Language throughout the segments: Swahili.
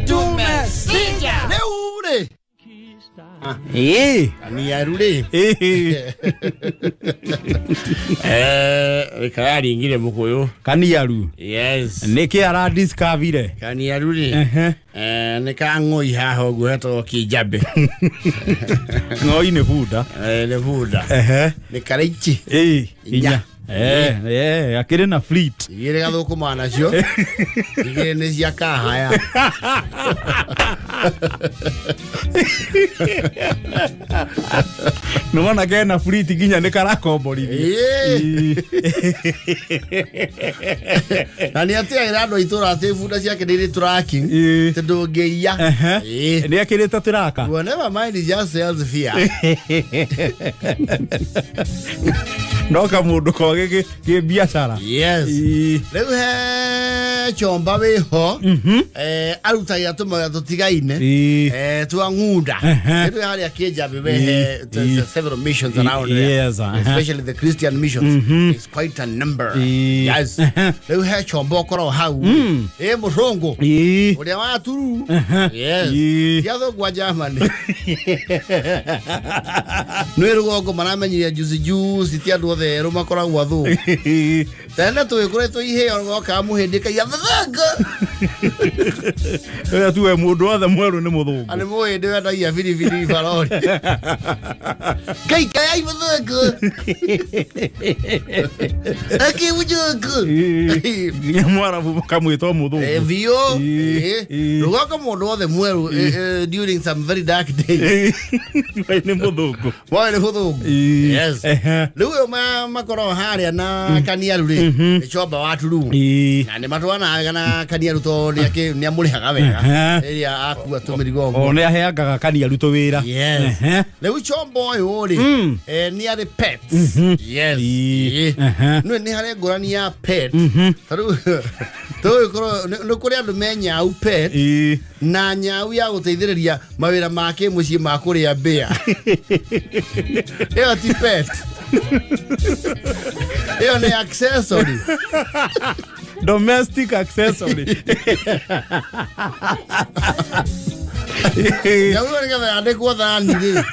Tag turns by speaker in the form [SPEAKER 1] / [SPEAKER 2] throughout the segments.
[SPEAKER 1] Tumesija.
[SPEAKER 2] Leure.
[SPEAKER 1] Ani arule. Kari ngire mukoyo.
[SPEAKER 3] Kani yaru.
[SPEAKER 1] Yes.
[SPEAKER 3] Neke ara discover.
[SPEAKER 1] Kani arule. Neka ngoi haho guheto kijabe.
[SPEAKER 3] Ngoi ne buda.
[SPEAKER 1] Ne buda. Nekarichi.
[SPEAKER 3] Inya. Akire na fleet.
[SPEAKER 1] Yere gathoko mana cio. Igire ne cia kahaya.
[SPEAKER 3] No wana gena fleet ginya ne karakomborithia.
[SPEAKER 1] Nani atia irado itura ate funda cia kedire tracking. Tendo geia.
[SPEAKER 3] Ne akireta tiraka.
[SPEAKER 1] Whenever mind is just sells fear.
[SPEAKER 3] No kamundu koge ke biashara.
[SPEAKER 1] Yes. Leu he chomba weho. Arutagira tumaga tutigaine. Tuangunda. Leu hari akejabe we several missions around there.
[SPEAKER 3] Yes.
[SPEAKER 1] Especially the Christian missions. It's quite a number. Yes. Leu he chomba koro hau. Murongo. Uria wa turu. Yes. Yatho gwa Germany. Nwerugo manamenyia juice tiadu the Roma kora wathu. Tena tuikureto ihe ongo ka muhindika ya thanga.
[SPEAKER 3] Tu mundu othe mweru ni muthungu.
[SPEAKER 1] Ani muhindi wenda ya vili farori. Kai ai thanga. Aki wujuku.
[SPEAKER 3] Ni mwara kamwito muthungu.
[SPEAKER 1] Vio. Rugo ka mundu othe mweru during some very dark days.
[SPEAKER 3] Ni muthungu.
[SPEAKER 1] Why ni muthungu? Yes. Luo makoro haria na kaniaru ri ichoba watu ru na ne matwana na kaniaru to ni amurihaga wega iria akua tumirigo
[SPEAKER 3] ne aheanga kaniaru to wira.
[SPEAKER 1] Yes. Le uchombo uyu ri ni ari pets. Yes. No ni hari ngorani ya pet taru to ikoro no kuri andu menya u pet na nyau ya guteithiriria mawira make mucii makuri ya bea. Eo ti pet. Eo ni accessory.
[SPEAKER 3] Domestic accessory.
[SPEAKER 1] Ya wewe ngave ande kwa thani ri.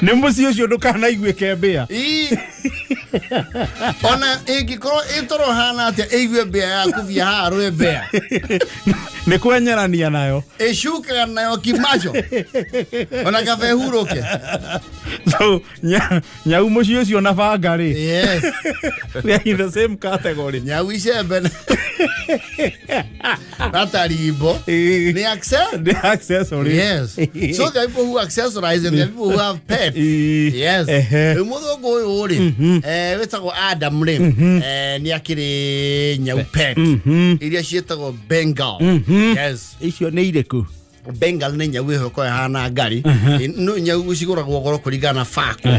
[SPEAKER 3] Ni mucio cio ndukana igwe kembea.
[SPEAKER 1] Ona ingikoro itoro hana atia igwe bea ya kuvia haru bea.
[SPEAKER 3] Ne kwenyerania nayo.
[SPEAKER 1] Eshuka nayo kimacho. Ona kafe huroke.
[SPEAKER 3] So nyau mucio cio na banga ri.
[SPEAKER 1] Yes.
[SPEAKER 3] We are in the same category.
[SPEAKER 1] Nyau icembe. Nataribo. Ni accessory. Yes. So the people who accessorize and the people who have pets. Yes. Umuthungu uyu uri wetagwo Adam ri ni akiri nyau pet. Iria cietagwo Bengal. Yes.
[SPEAKER 3] Icio ni iriku.
[SPEAKER 1] Bengal ni nyau iho ko hana ngari. No nyau ciguragwo goro kuringana fako.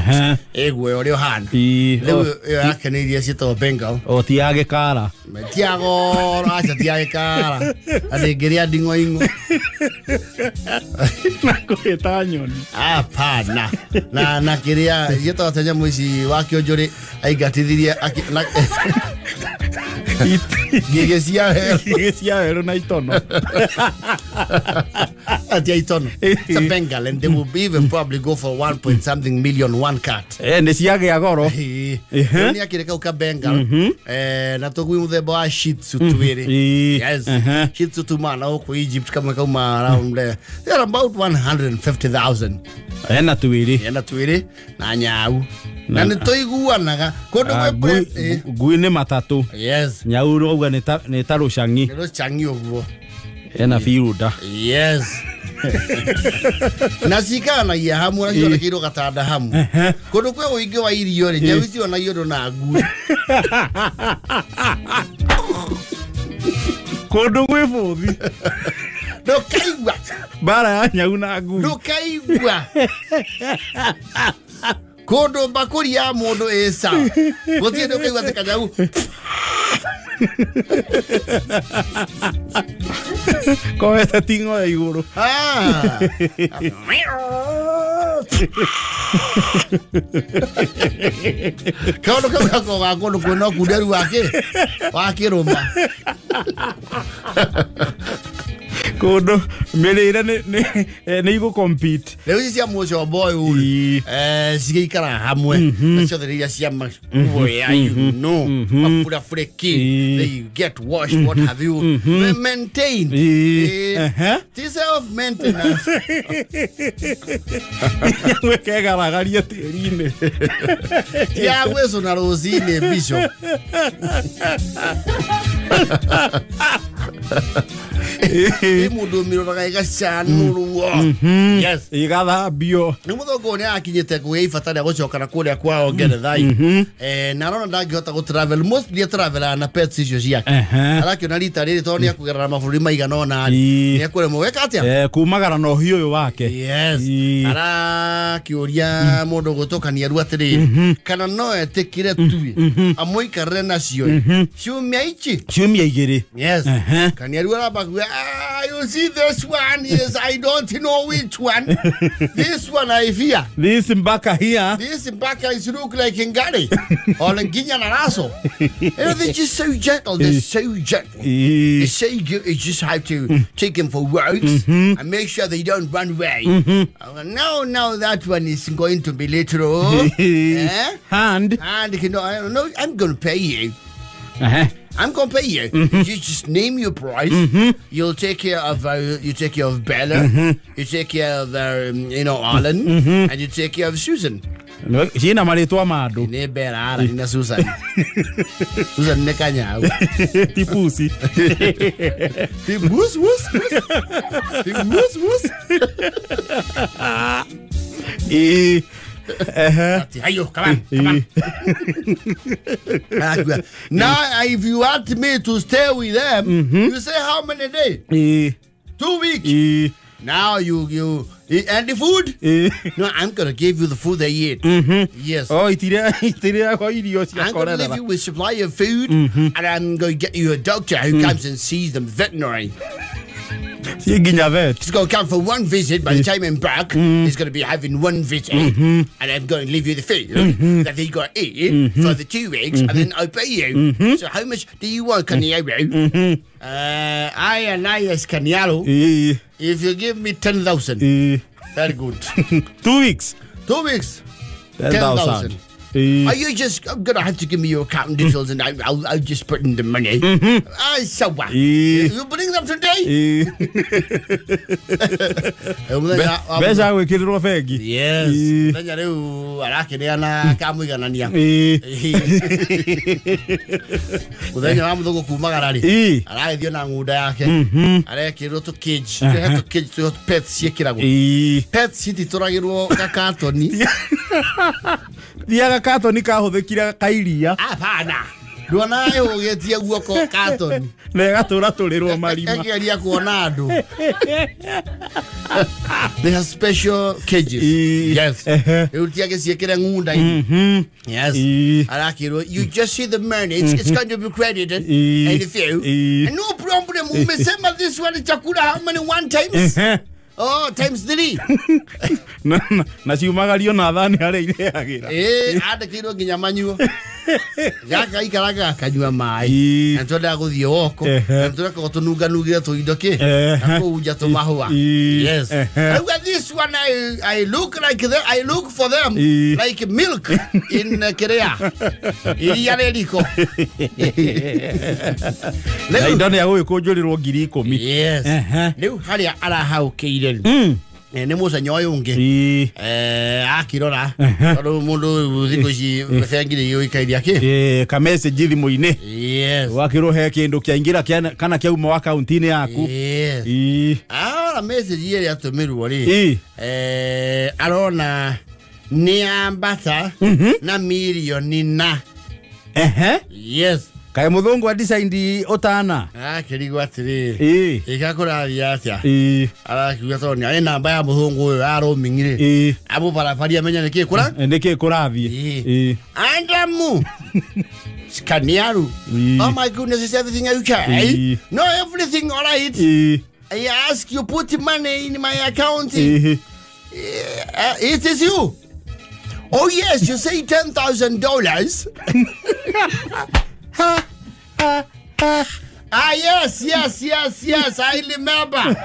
[SPEAKER 1] Egwe uri hana. Leo yake ni iria cietagwo Bengal.
[SPEAKER 3] O ti age kara.
[SPEAKER 1] Tiago acha tiage kara. Alingeria ndingo ingo.
[SPEAKER 3] Nakwita nyoni.
[SPEAKER 1] Hapana. Na kiria yeto atanya muici wa kionjuri aigatithirie Gigesia
[SPEAKER 3] hero na itono.
[SPEAKER 1] Atia itono. It's a Bengal and they will even probably go for 1.something million one cat.
[SPEAKER 3] Ne siage agoro.
[SPEAKER 1] Ni akireka uka Bengal. Na togwi muthemba wa Shih Tzu twiri. Yes. Shih Tzu tumana huko Egypt kama around there. They're about 150,000.
[SPEAKER 3] Ena twiri.
[SPEAKER 1] Na nyau. Na nitoiguanaga kondo gwe
[SPEAKER 3] gui ni matatu.
[SPEAKER 1] Yes.
[SPEAKER 3] Nyau rouga ni tarucangi.
[SPEAKER 1] Ni rucangi uguo.
[SPEAKER 3] Ena fiuda.
[SPEAKER 1] Yes. Na sikana ya hamu na hiyo kiro gatada hamu. Kondo kwe uige wa irio ri nyau icio na yodo na gui.
[SPEAKER 3] Kondo gwe futhi.
[SPEAKER 1] No kaigwa.
[SPEAKER 3] Bara ya nyau na gui.
[SPEAKER 1] No kaigwa. Kondo bakuri ya mundu esa. Gotie ndo kaigwa te kanyau.
[SPEAKER 3] Koe te tingo e iguru.
[SPEAKER 1] Kondo kako gakondo kuno kuderu wake. Wake roma.
[SPEAKER 3] Kodo melera ne igo compete.
[SPEAKER 1] Leo cia mojo boy uli. Sigikara hamwe. Nacio theria cia boy you know. Mafura freki. They get washed what have you. Maintain. This of maintenance.
[SPEAKER 3] We kega lagaria terine.
[SPEAKER 1] Ya weso na rozine bisho. Mudo miro ga chanu. Yes.
[SPEAKER 3] Igada bio.
[SPEAKER 1] Ni muthogo ni akinyete ku ifatana gocoka na kuria kwao Ngeretha. Na rona ndangihota go travel most dia travel na pets icio ciake. Arakio rita riri to ni akugerera maburi maigana ona ni akure mweka atia.
[SPEAKER 3] Kumagara no hiyo yo wake.
[SPEAKER 1] Yes. Arakioria mundu gutokania ru atiri. Kana no etikire tuwi. Amoikarre nacio. Ciumia ichi.
[SPEAKER 3] Ciumia igiri.
[SPEAKER 1] Yes. Kania ru arabagu. You see this one? Yes, I don't know which one. This one I fear.
[SPEAKER 3] This Mbaka here.
[SPEAKER 1] This Mbaka is look like Ngari. Or Nginya Naraso. They're just so gentle. They're so gentle. They say you just have to take them for walks and make sure they don't run away. No, that one is going to be literal.
[SPEAKER 3] Hand.
[SPEAKER 1] You know, I don't know. I'm going to pay you. I'm gonna pay you. You just name your price. You'll take care of Bella. You take care of Alan, and you take care of Susan.
[SPEAKER 3] Jina maletwa mado.
[SPEAKER 1] Ne bera ara ina Susan. Susan ne kanya.
[SPEAKER 3] Tipusi.
[SPEAKER 1] Tipus. Ayo, come on. Now, if you want me to stay with them, you say how many days? 2 weeks. Now you and the food? No, I'm gonna give you the food they eat. Yes.
[SPEAKER 3] Oh, I'm gonna
[SPEAKER 1] leave you with supply of food, and I'm gonna get you a doctor who comes and sees them veterinary. He's going to come for one visit. By the time I'm back, he's going to be having one visit. And I'm going to leave you the food that he got to eat for the 2 weeks. And then I'll pay you. So how much do you want, Kanyaro? I as Kanyaro. If you give me 10,000. Very good.
[SPEAKER 3] 2 weeks.
[SPEAKER 1] 2 weeks.
[SPEAKER 3] 10,000.
[SPEAKER 1] Are you just going to have to give me your account details and I'll just put in the money? So what? You bring them today?
[SPEAKER 3] Beza wekirwo fegi.
[SPEAKER 1] Yes. Nanya reu arakineana kamuiganania. Uthenya wa muthogo kumagara ri. Aragithio na ngunda yake. Arekirwo to cage. To cage to pets ciekiragwo. Pets citituragirwo gakatoni.
[SPEAKER 3] Diaga katoni kahuthikira kairia.
[SPEAKER 1] Hapana. Duana ugetie guoko katoni.
[SPEAKER 3] Na gatura turirwo marima.
[SPEAKER 1] Egeria kuona andu. They have special cages. Yes. Utiage ciekire ngunda ini. Yes. Arakiro, you just see the money. It's going to be credited. And if you no problem. Umesema this one chakula how many one times? Oh, times 3.
[SPEAKER 3] Na ciumagario na thani hari ireagira.
[SPEAKER 1] Andikirwo nginya manyuo. Gaka ikaraga kanyua mai. Antoda guthie woko. Antoda ko tununga nugira to idoke. Ako uja to mahua. Yes. This one I look like that. I look for them like milk in Korea. Iriariko.
[SPEAKER 3] Leidone yago ikonjurirwo 10,000.
[SPEAKER 1] Yes. Leo hari ara haukeire. Ni mucenyo uyu ungi akirora tondu mundu thiko ici mebengire yo ikairia ki
[SPEAKER 3] ka message thimu-ini.
[SPEAKER 1] Yes.
[SPEAKER 3] Wakiruhe kindu kiaingira kana kiauma wa account-ini yaku.
[SPEAKER 1] Yes. Ara message iri atumirwo ri arona ni ambata na milioni na. Yes.
[SPEAKER 3] Kai muthungu design otana.
[SPEAKER 1] Kirigwa atiri. Igakuraria atia. Arakiuga toni ari namba ya muthungu uyu aromingire. Abo barabari amenya niki kura?
[SPEAKER 3] Niki kurathie.
[SPEAKER 1] Andamu. Kaniaru. Oh my goodness, is everything okay? No, everything all right. I ask you put money in my account. It is you. Oh yes, you say $10,000. Ah, yes, I remember.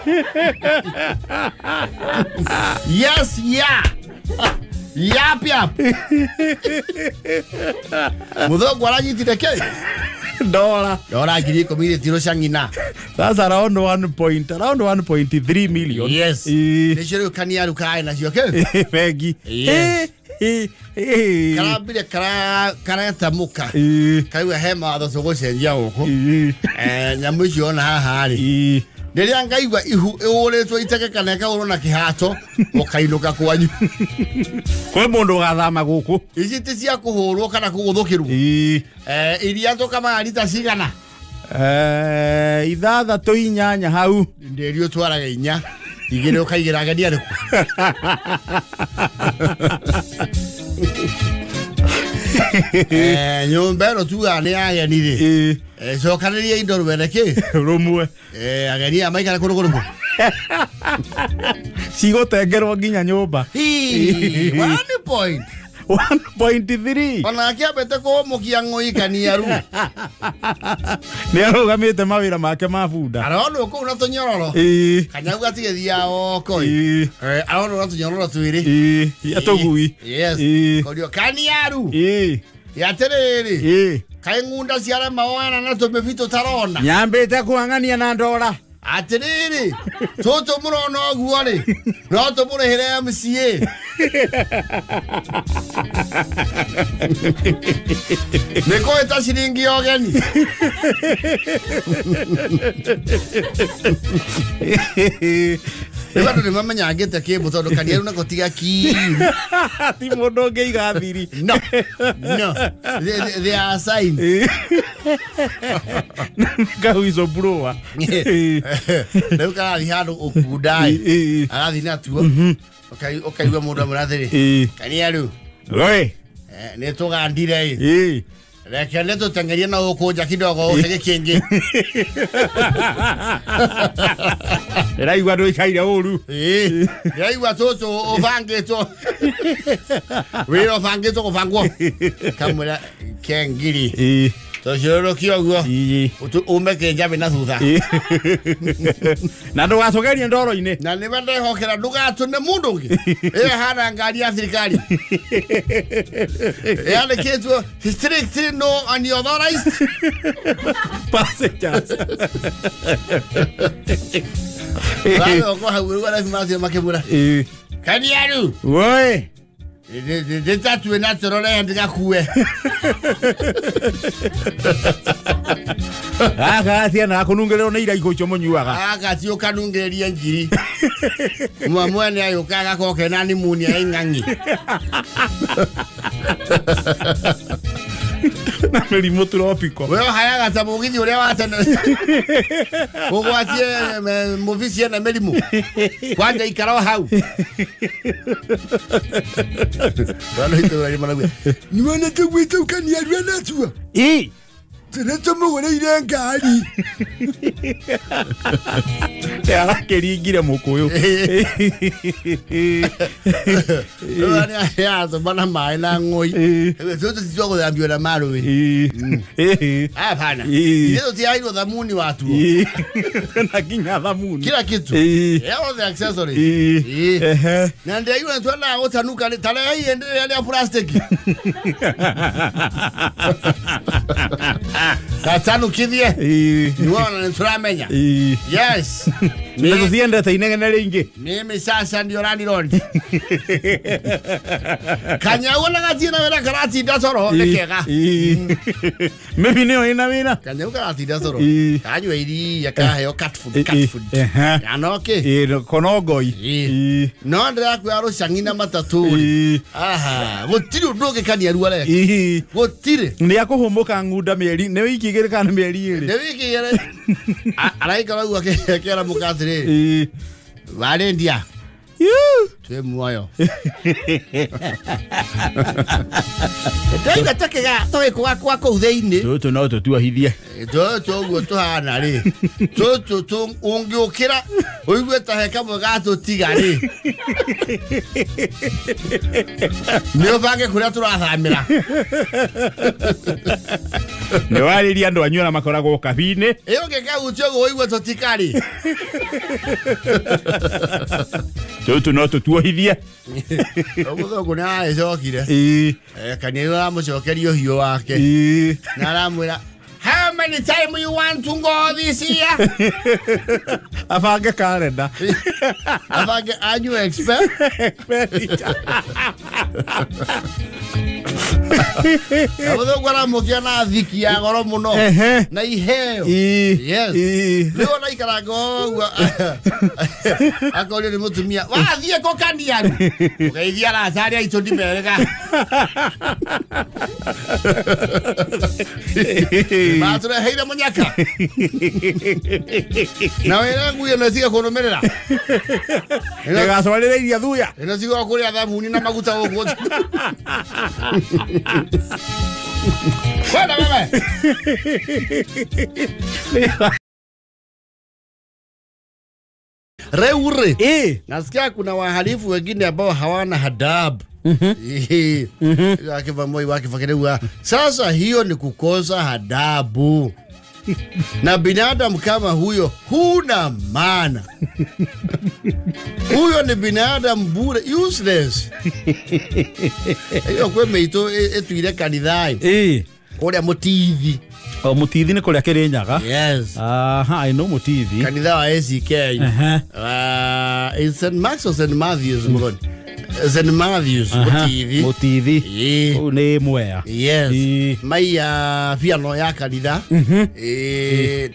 [SPEAKER 1] Yes, yeah. Yap. Mudo gwala nyitideke. Dola giri komire tiro shangina.
[SPEAKER 3] That's around 1.3 million.
[SPEAKER 1] Yes. Nishiro kaniaru kai na shoke.
[SPEAKER 3] Pegi.
[SPEAKER 1] Kara tamuka. Kaiwa hema ado sogo senja oko. Nyamushi ona hahari. Nere angaiwa ihu eole to itake kaneka urona kihato okainuka kwanyu.
[SPEAKER 3] Kwe mundu gathama guku.
[SPEAKER 1] Iciti cia kuhurwo kana kuguthukirwo. Iria to kama alita cigana.
[SPEAKER 3] Ithathatũ inyanya hau.
[SPEAKER 1] Nderio twaraga inya. Igire ukaigira gania riku. Nyumba ro tu ane agenire. So kaniria indo rweneke.
[SPEAKER 3] Rumwe.
[SPEAKER 1] Agenia maikara kurugurugu.
[SPEAKER 3] Cigotengerwo nginya nyumba.
[SPEAKER 1] 1 point.
[SPEAKER 3] 1.3.
[SPEAKER 1] Ona kiabete ko mukia ngoi kaniaru.
[SPEAKER 3] Ni arugamite mawira make mabunda.
[SPEAKER 1] Arono ko una tonyororo. Kanyagu atigethia oko. Arono una tonyororo twiri.
[SPEAKER 3] Atogui.
[SPEAKER 1] Yes. Kodio kaniaru. Ya terere. Kai ngunda ciara mawana na tumefito tarona.
[SPEAKER 3] Nyambite kuangania na ndora.
[SPEAKER 1] Atiriri. Toto murono guore. No to mure here MCA. Neko eta shiringi ogeni. Eba ndo mama nyagete ke boto kaniaru na kotiga ki.
[SPEAKER 3] Ti mondo ngeiga thiri.
[SPEAKER 1] No. They are signs.
[SPEAKER 3] Gawizo broa.
[SPEAKER 1] Leo kana lihado okudai. Agathi na tuo. Okay we mundu murathiri. Kaniaru.
[SPEAKER 3] Oi.
[SPEAKER 1] Ne to gandire. Reke neto tangeria na okoja kidogo utege kingi.
[SPEAKER 3] Raigwa ndo ikaira uru.
[SPEAKER 1] Raigwa toto ofangeto. Wiro fangeto kofangwo. Kamera kengiri. To shoro kiogo. Umeke njabe na thutha.
[SPEAKER 3] Na ndo wacogeria ndoro-ini.
[SPEAKER 1] Na ni bende hokera ndugatune mundu ungi. Hana ngari ya thirikari. Ale ketu strict no unauthorized
[SPEAKER 3] passengers.
[SPEAKER 1] Wao kwa hawo wala fimazi makebura. Kaniaru.
[SPEAKER 3] Woi.
[SPEAKER 1] De tatu na torole ndiga kuwe.
[SPEAKER 3] Aka atia na kunungerero na ira ikocho monyuaga.
[SPEAKER 1] Aka ti okanungereria ngiri. Mwamwane ayo kaga koke nani muni ai ngangi.
[SPEAKER 3] Na merimu tropico.
[SPEAKER 1] Wewe hayaga tamugithi uria watene. Ogwatie movisi na merimu. Kwanja ikaro hau. Bana hito ya mwana. Niwana tugwita ukaniaru na tuwa. Teneto mugore irenga ali.
[SPEAKER 3] Ya keringire mukuyu.
[SPEAKER 1] Bana ya to bana mai na ngoi. Zote zijogo ya mbio na maro we. Hapana. Hizo tiairo dhamuni watu.
[SPEAKER 3] Na kinya dhamuni.
[SPEAKER 1] Kila kitu. All the accessories. Na ndio hiyo ntwana otanuka tale hii endelee ya plastic. Katanu kidie. Niona nturamenya. Yes.
[SPEAKER 3] Ndio ziende inegene ringi.
[SPEAKER 1] Mimi sasa ndio rani rondi. Kanya wala gatina wala karati dasoro lekega.
[SPEAKER 3] Mimi nio ina wina.
[SPEAKER 1] Kanya karati dasoro. Kanyo iri yakahe cat food. Anoke.
[SPEAKER 3] Konogoi.
[SPEAKER 1] No ndra ku aro shangina matatu. Aha, gotiri ndoge Kaniaru ale. Gotiri.
[SPEAKER 3] Ni akuhumuka nguda mieri, ne wiki gere kana mieri iri.
[SPEAKER 1] Ne wiki gere. Araika wa kera mukatire. Valendia. twe muoyo Ndaiga takega towe kwa utheini
[SPEAKER 3] Toto no tuahithie
[SPEAKER 1] Toto guo tuhana ri Toto ungiukira uigwe ta heka mugato tigari Nio bange kuria turathamira
[SPEAKER 3] Ne wariria andu anyura makoragwo kabine
[SPEAKER 1] Iyo ngeka utio go uigwe totikari
[SPEAKER 3] Toto no tuahithie
[SPEAKER 1] Omudo kuna ejokire kaniro amucokerio hiyo wake na aramwira how many time you want to go this year
[SPEAKER 3] Afange calendar
[SPEAKER 1] Afange annual expert Omudo gwara mukia na thiki ya goro muno na iheo yes leo na ikarago akole ni mutumia wathie ko kandiaru ugeithia la sari aito ndimerega Matura heira munyaka na wera nguye na siga konomerera
[SPEAKER 3] Ega swalele iria thuya
[SPEAKER 1] ena siga kuria thamuni na maguta goko Kwenda mama Reure nasikia kuna wahalifu wengine ambao hawana hadabu Akiva moi wakifakirewa sasa hiyo ni kukosa hadabu na binadamu kama huyo huna maana huyo ni binadamu bure useless hiyo kwe meito etuire kanithai kuria mutithi
[SPEAKER 3] O mutithi ni kuria Kirinyaga
[SPEAKER 1] yes
[SPEAKER 3] I know mutithi
[SPEAKER 1] kanitha wa ACK it's St. Mark's or St. Matthew's mugoni St. Matthew's
[SPEAKER 3] mutithi ne mwea
[SPEAKER 1] yes maya piano ya kanitha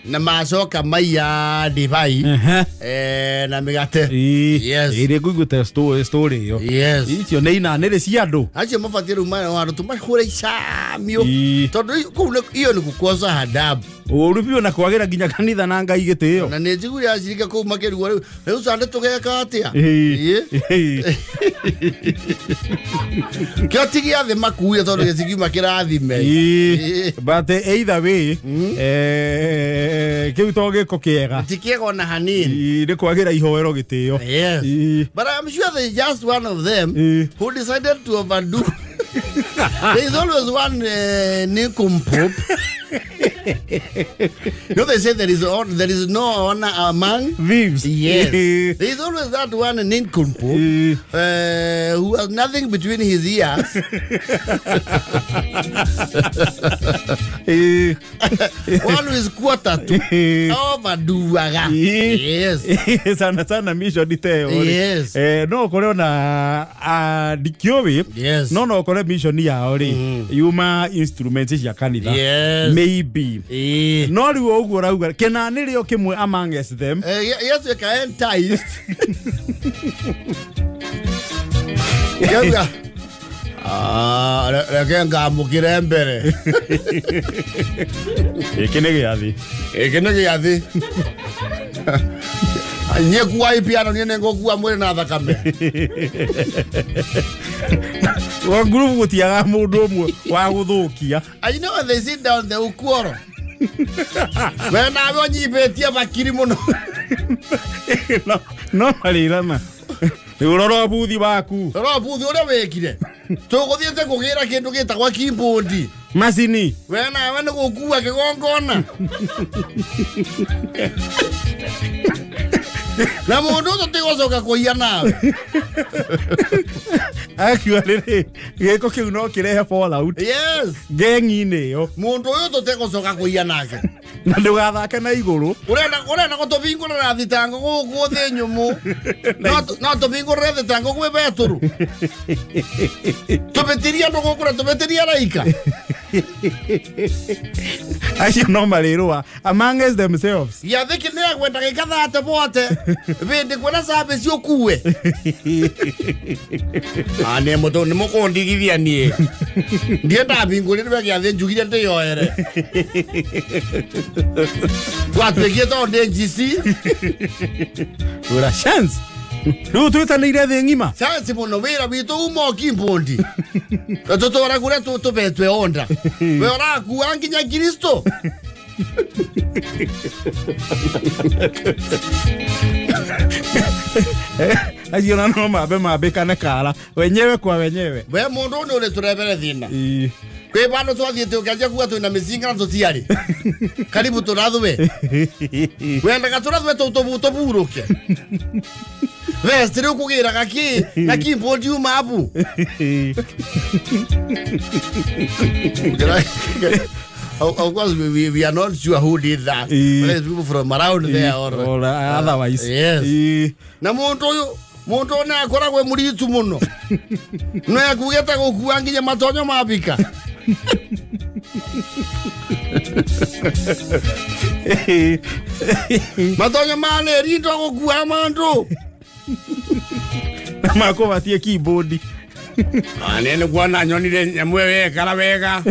[SPEAKER 1] na macoka maya divai na migate yes
[SPEAKER 3] ire guguta story yo
[SPEAKER 1] yes
[SPEAKER 3] icio ne ina nere cia andu
[SPEAKER 1] acio mabatiru mara wandu tumahura icamio tondu iyo ni kukosa hadabu
[SPEAKER 3] urupio na kwagira ginya kanitha na ngai gitio
[SPEAKER 1] na nejiguri ya shirika ko makeruwa riu sande tugeka atia Kyo tigi ya the makuya tondu gicigi makirathime
[SPEAKER 3] but either way kiu toge ko kiega
[SPEAKER 1] tikiego na hanini
[SPEAKER 3] ni kwagira ihoero gitio
[SPEAKER 1] yes but I'm sure there's just one of them who decided to overdo there is always one nincompoop No, they say there is no honor among
[SPEAKER 3] thieves.
[SPEAKER 1] Yes. There is always that one nincompoop who has nothing between his ears. One who is quarter to overdoaga. Yes.
[SPEAKER 3] Sana misho diteo.
[SPEAKER 1] Yes.
[SPEAKER 3] No kore na dikiowe.
[SPEAKER 1] Yes.
[SPEAKER 3] No kore misho ni ya ori. Yuma instruments ya kanitha.
[SPEAKER 1] Yes.
[SPEAKER 3] Maybe. No riwo ugo rauga kena nirio kimwe amongst them.
[SPEAKER 1] Yes, you can enticed. Yoga. Rekenga mukire mbere.
[SPEAKER 3] Ekenege yathi.
[SPEAKER 1] Ekenege yathi. Nye kuwa ipiano nye ngokuwa mwere na thakame.
[SPEAKER 3] Wa group gutiaga mundu umwe wa guthukia.
[SPEAKER 1] You know when they sit down they will quarrel. When I want you betia bakiri muno.
[SPEAKER 3] No malirana. Uroro buthi baku.
[SPEAKER 1] Uroro buthi ore wekire. Tuguthiete kugira kindu gitagwa keyboard.
[SPEAKER 3] Macini.
[SPEAKER 1] When I want gukua kigongona. Na mundu tutigocoka kuia nawe.
[SPEAKER 3] Actually, geko kiu no kirehe fallout.
[SPEAKER 1] Yes.
[SPEAKER 3] Gengi-ini yo.
[SPEAKER 1] Mundu uyu tutigocoka kuia nake.
[SPEAKER 3] Na ndugathake na iguru.
[SPEAKER 1] Urenda gutuvingurira thitango guku thi nyumu. No tuvingurire thitango gwi beturu. Tubetiria ndo gukura tubetiria raika.
[SPEAKER 3] Ashi no malirwa amongst themselves.
[SPEAKER 1] Ya thiki ne gwenda gikathate bote. Vindi kwena sabe cio kuwe. Ane moto ni mukundigithia nie. Ndienda bingurire gya thi njugire ndiyoere. Kwatwekie to ndengisi.
[SPEAKER 3] Ura chance. Riu twitanire thi ngima.
[SPEAKER 1] Sasa muno wira witu umo kimbondi. Toto ora kure to betwe onda. We ora kuanginya Kristo.
[SPEAKER 3] Ajiona no mabe kana kala. Wenyewe kwa wenyewe.
[SPEAKER 1] We mundu ni ule turebere thina. Kwe bano twathiete ukianjia kuga twina micinga na tutiari. Karibu turathwe. Wenda gaturathwe tuburuke. Vestire kugira gaki na kimbondi umabu. Of course, we are not sure who did that. But people from around there or
[SPEAKER 3] otherwise.
[SPEAKER 1] Yes. Na muntu na akora gwe muritu muno. No yakugeta gokuanginya matonyo mabika. Matonyo mane rindo gokua mandu.
[SPEAKER 3] Mako batie keyboard.
[SPEAKER 1] Anene kuona nyonire nyamwe wekara wega.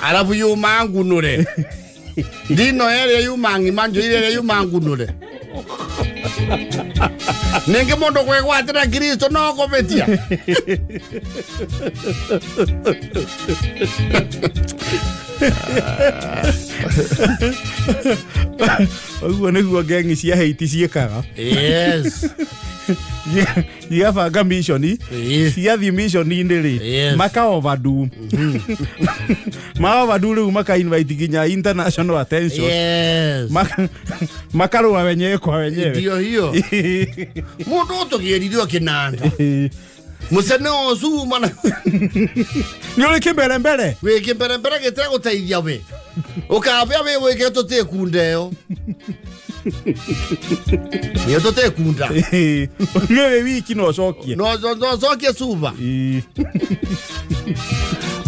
[SPEAKER 1] Arabu yumangu nure. Dino ere yumangi manjo ere yumangu nure. Nenge mondo kwegwatira Kristo no kobetia.
[SPEAKER 3] Oguo niguo gengi cia hate ciekaga.
[SPEAKER 1] Yes.
[SPEAKER 3] Yabanga mission cia thi mission ri maka overdo ma overdo ri maka invite ginya international attention.
[SPEAKER 1] Yes.
[SPEAKER 3] Maka ro wenyewe kwa wenyewe
[SPEAKER 1] ndio hiyo mundu tugiririo kinanda musene osu mana
[SPEAKER 3] ni ole kimbere mbere
[SPEAKER 1] we kimbere mbere gete guteithia we ukabya we weke tote kundeo ni tote kunda
[SPEAKER 3] wewe wiki no sokie
[SPEAKER 1] suba.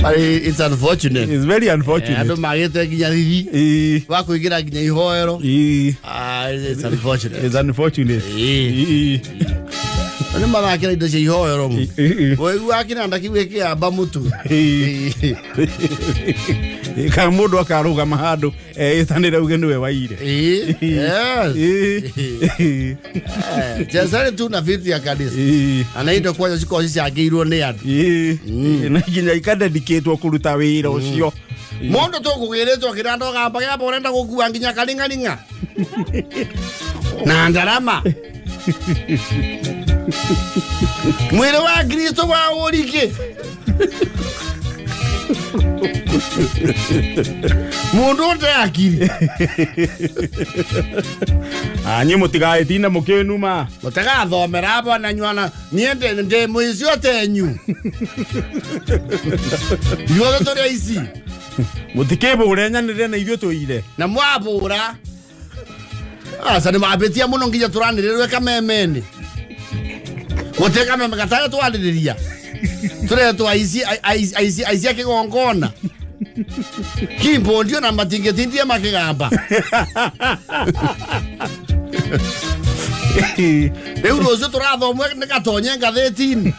[SPEAKER 1] But it's unfortunate.
[SPEAKER 3] It's very unfortunate.
[SPEAKER 1] Ando magete ginya hivi wako igira ginya ihoero. It's unfortunate.
[SPEAKER 3] It's unfortunate.
[SPEAKER 1] Ani mama kile ndo ihoero mu wewe wakina ndakiweke aba mutu
[SPEAKER 3] ka mundu akaruga mahando itanira uge niwe waire.
[SPEAKER 1] Yes. Jazare tu na vitu ya kanisa anaenda kwa siko sisi ageirwo ni andu
[SPEAKER 3] na ginya ikadedicate kuruta wira ucio
[SPEAKER 1] mondo to kugiretwo kirando gamba ya borenda gukua nginya kalingalinga na ndarama mwire wa Kristo wa orike mundu ndakiri
[SPEAKER 3] anyi mutigae tina mukenuma
[SPEAKER 1] mutaga thomera abo na nywana niende nde muicio tenyu yo toria isi
[SPEAKER 3] mutikebure nyanire na ithio tuire
[SPEAKER 1] na mwabura asa ni mabetia muno nginya turanirerwe kamemeni guteka meme gataga twaliriria ture aisi akigongona kimbondi na matingetindia makigamba Eurozo turathomwe ni gatonye ngatheti-ini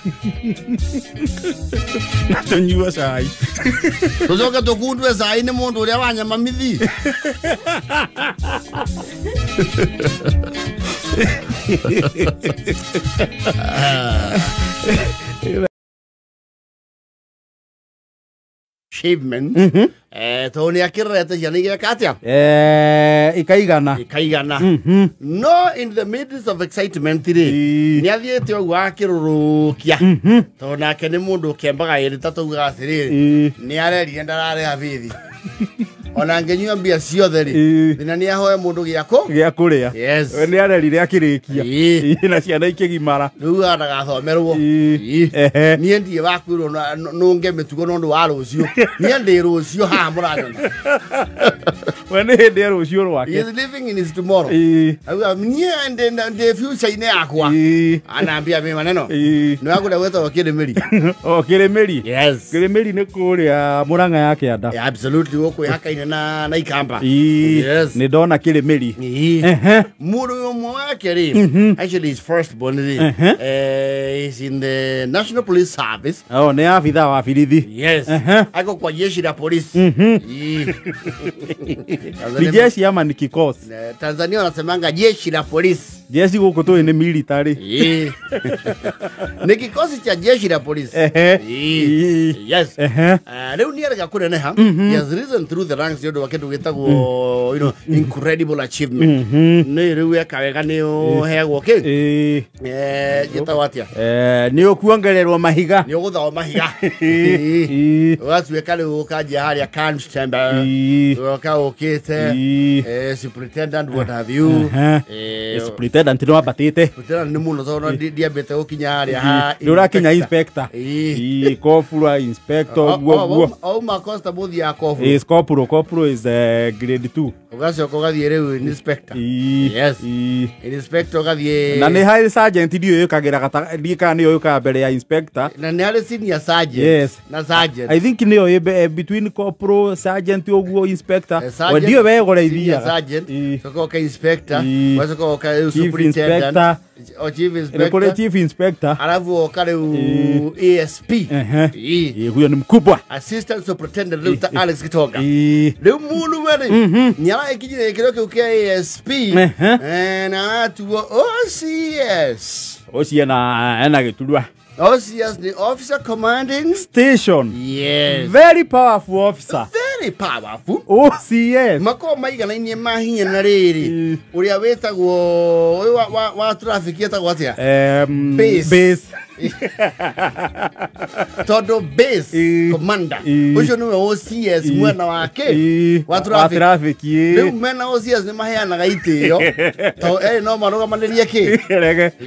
[SPEAKER 3] tanyua sai
[SPEAKER 1] tuzoka tukundwe sai ni mundu uria wanyama mithi achievement toni akirete yani gakatia ikaigana no in the midst of excitement today ni athiete ogwa akirurukia tona ke ni mundu kembaga iri tatuga atiriri ni areri ndarare habithi ona ngenyua mbia ciothe ri thina ni ahoe mundu gia kuria
[SPEAKER 3] yes we ni arerire akirikia na ciana ikigimara
[SPEAKER 1] riu ndagathomerwo ni ndie wakwirwo nunge mitugo nondu wa rucio ni ndi rucio ha muranyona
[SPEAKER 3] we ni ndi rucio rwake
[SPEAKER 1] he is living in his tomorrow ni ndi future ine yakwa anaambia mimi maneno ni wakule weto Kirimiri
[SPEAKER 3] Kirimiri
[SPEAKER 1] yes
[SPEAKER 3] Kirimiri ni kuria Murang'a yake ada
[SPEAKER 1] absolutely woko yakaine na Ikamba.
[SPEAKER 3] Yes. Ni dona kile meli.
[SPEAKER 1] Muru mwake ri. Actually his first born is in the National Police Service.
[SPEAKER 3] Oh, ne afisa wa filithi.
[SPEAKER 1] Yes. Ako kwa jeshi la polisi.
[SPEAKER 3] Ni jeshi ama ni kikosi?
[SPEAKER 1] Tanzania wanasemanga jeshi la polisi.
[SPEAKER 3] Jeshi huko tu ni military.
[SPEAKER 1] Ni kikosi cha jeshi la polisi. Yes. Leo ni arega kule neha. Yes, risen through the ranks yodo waketu getago, you know, incredible achievement. Ne rewe kawega ne hego ke. Geta watia.
[SPEAKER 3] Ni okuongererwa mahiga.
[SPEAKER 1] Ni oguthawa mahiga. Watu wekale ukaje hali ya Constable. Waka okete. Superintendent what have you.
[SPEAKER 3] Superintendent no abatite.
[SPEAKER 1] Superintendent ni muno zo diabete okinya hali ha.
[SPEAKER 3] Ndura kinya inspector. Kofura inspector guo.
[SPEAKER 1] Oh my constable dia kofu.
[SPEAKER 3] Is corporal is grade 2.
[SPEAKER 1] Ogasho kogathire we inspector. Yes. Inspector gathie.
[SPEAKER 3] Na ni high sergeant ndio yokagira gata ndika ni yoka mbere ya inspector.
[SPEAKER 1] Na ni high senior sergeant.
[SPEAKER 3] Yes.
[SPEAKER 1] Na sergeant.
[SPEAKER 3] I think ni between corporal sergeant oguo inspector. We ndio wegoreithia.
[SPEAKER 1] Sergeant. Soko ka inspector. Wasoko ka superintendent. O chief inspector.
[SPEAKER 3] Chief inspector.
[SPEAKER 1] Alafu okale ASP.
[SPEAKER 3] Huyo ni mkubwa.
[SPEAKER 1] Assistant superintendent Dr. Alex Kitoga. Leo mulu wale. Nyala ikijine kiroke ukia ASP. Na tuwa OCS.
[SPEAKER 3] OCS na gitulwa.
[SPEAKER 1] OCS the officer commanding
[SPEAKER 3] station.
[SPEAKER 1] Yes.
[SPEAKER 3] Very powerful officer.
[SPEAKER 1] Very powerful.
[SPEAKER 3] OCS.
[SPEAKER 1] Mako maiga na inie mahinya na riri. Uria wetagwo wa traffic yetagwo atia? Base. Todo base commander. Ucio niwe OCS mwena wake wa traffic. Leo mwena OCS ni maheana gaitio. To no marugamanirie ki.